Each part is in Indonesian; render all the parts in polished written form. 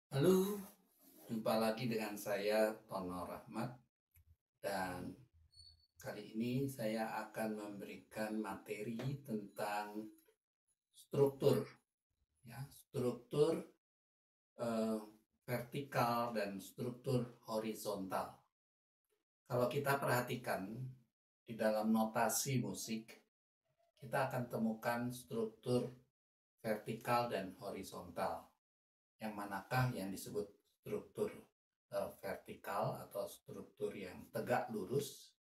Halo, jumpa lagi dengan saya Tono Rahmat dan kali ini saya akan memberikan materi tentang struktur, ya, struktur eh, vertikal dan struktur horizontal. Kalau kita perhatikan di dalam notasi musik, kita akan temukan struktur vertikal dan horizontal. Yang manakah yang disebut struktur vertikal atau struktur yang tegak lurus,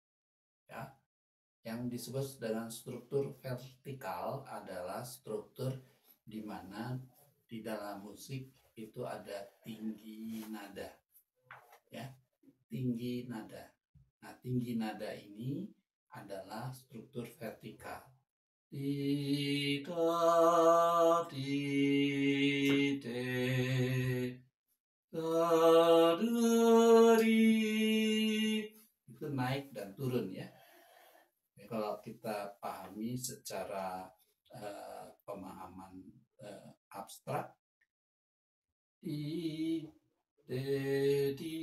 ya. Yang disebut dengan struktur vertikal adalah struktur di mana di dalam musik itu ada tinggi nada, ya, tinggi nada. Nah, tinggi nada ini adalah struktur vertikal. Di do di de do do di, itu naik dan turun, ya. Jadi kalau kita pahami secara pemahaman abstrak, di de di,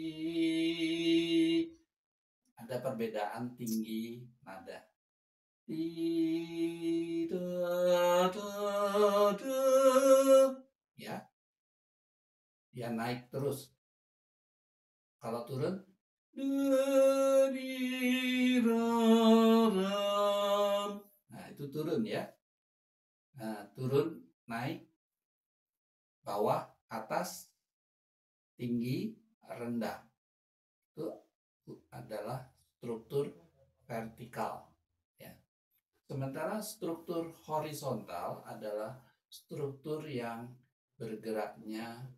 ada perbedaan tinggi nada. Di do do do, ya, dia naik terus. Kalau turun, do di ro ram. Nah, itu turun, ya. Nah, turun, naik, bawah, atas, tinggi, rendah. Itu adalah struktur vertikal, ya. Sementara struktur horizontal adalah struktur yang bergeraknya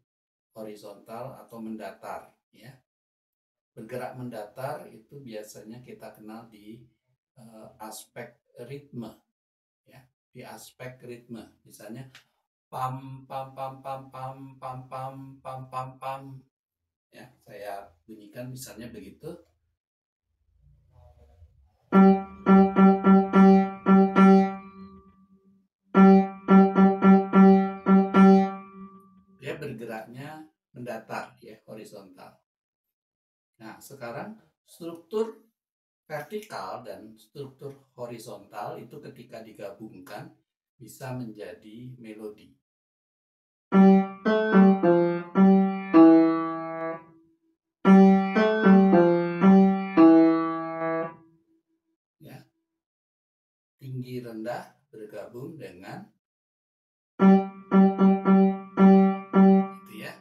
horizontal atau mendatar, ya. Bergerak mendatar itu biasanya kita kenal di aspek ritme, ya. Di aspek ritme, misalnya pam pam pam pam pam pam pam pam pam pam, ya. Saya bunyikan misalnya begitu. Dia bergeraknya mendatar, ya, horizontal. Nah, sekarang struktur vertikal dan struktur horizontal itu ketika digabungkan bisa menjadi melodi. Ya, tinggi rendah bergabung dengan itu, ya.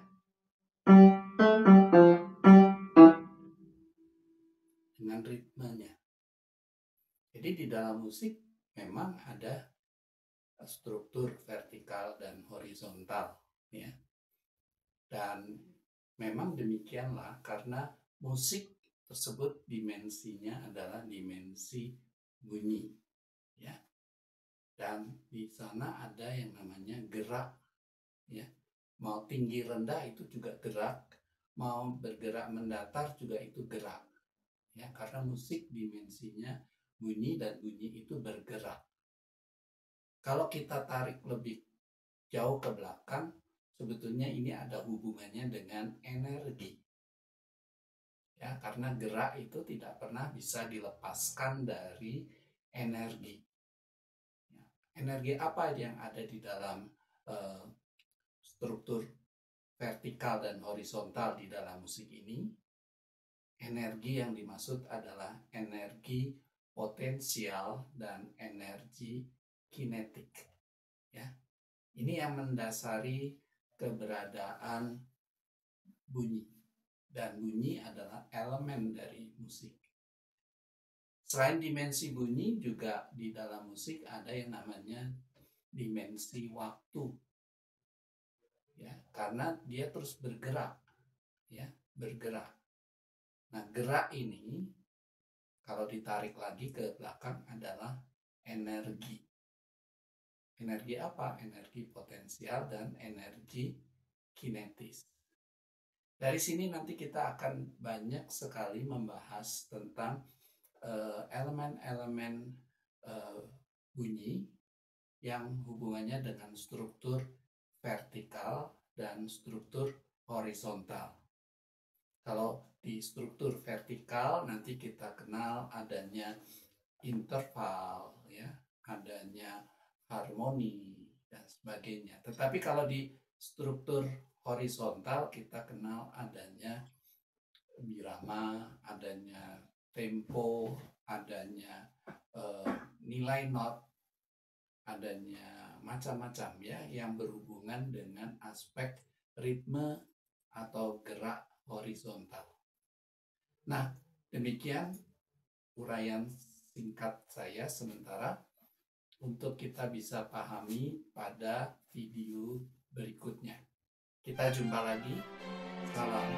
Dengan ritmenya. Jadi di dalam musik memang ada struktur vertikal dan horizontal, ya. Dan memang demikianlah karena musik tersebut dimensinya adalah dimensi bunyi, ya. Dan di sana ada yang namanya gerak, ya. Mau tinggi rendah itu juga gerak, mau bergerak mendatar juga itu gerak, ya, karena musik dimensinya bunyi dan bunyi itu bergerak. Kalau kita tarik lebih jauh ke belakang, sebetulnya ini ada hubungannya dengan energi, ya, karena gerak itu tidak pernah bisa dilepaskan dari energi, ya. Energi apa yang ada di dalam struktur vertikal dan horizontal di dalam musik ini? Energi yang dimaksud adalah energi potensial dan energi kinetik, ya. Ini yang mendasari keberadaan bunyi, dan bunyi adalah elemen dari musik. Selain dimensi bunyi, juga di dalam musik ada yang namanya dimensi waktu, ya, karena dia terus bergerak, ya, bergerak. Nah, gerak ini kalau ditarik lagi ke belakang adalah energi. Energi apa? Energi potensial dan energi kinetis. Dari sini nanti kita akan banyak sekali membahas tentang elemen-elemen bunyi yang hubungannya dengan struktur vertikal dan struktur horizontal. Kalau di struktur vertikal nanti kita kenal adanya interval, ya, adanya harmoni dan sebagainya. Tetapi kalau di struktur horizontal kita kenal adanya birama, adanya tempo, adanya nilai not, adanya macam-macam ya yang berhubungan dengan aspek ritme atau gerak horizontal. Nah, demikian uraian singkat saya sementara untuk kita bisa pahami pada video berikutnya. Kita jumpa lagi. Salam.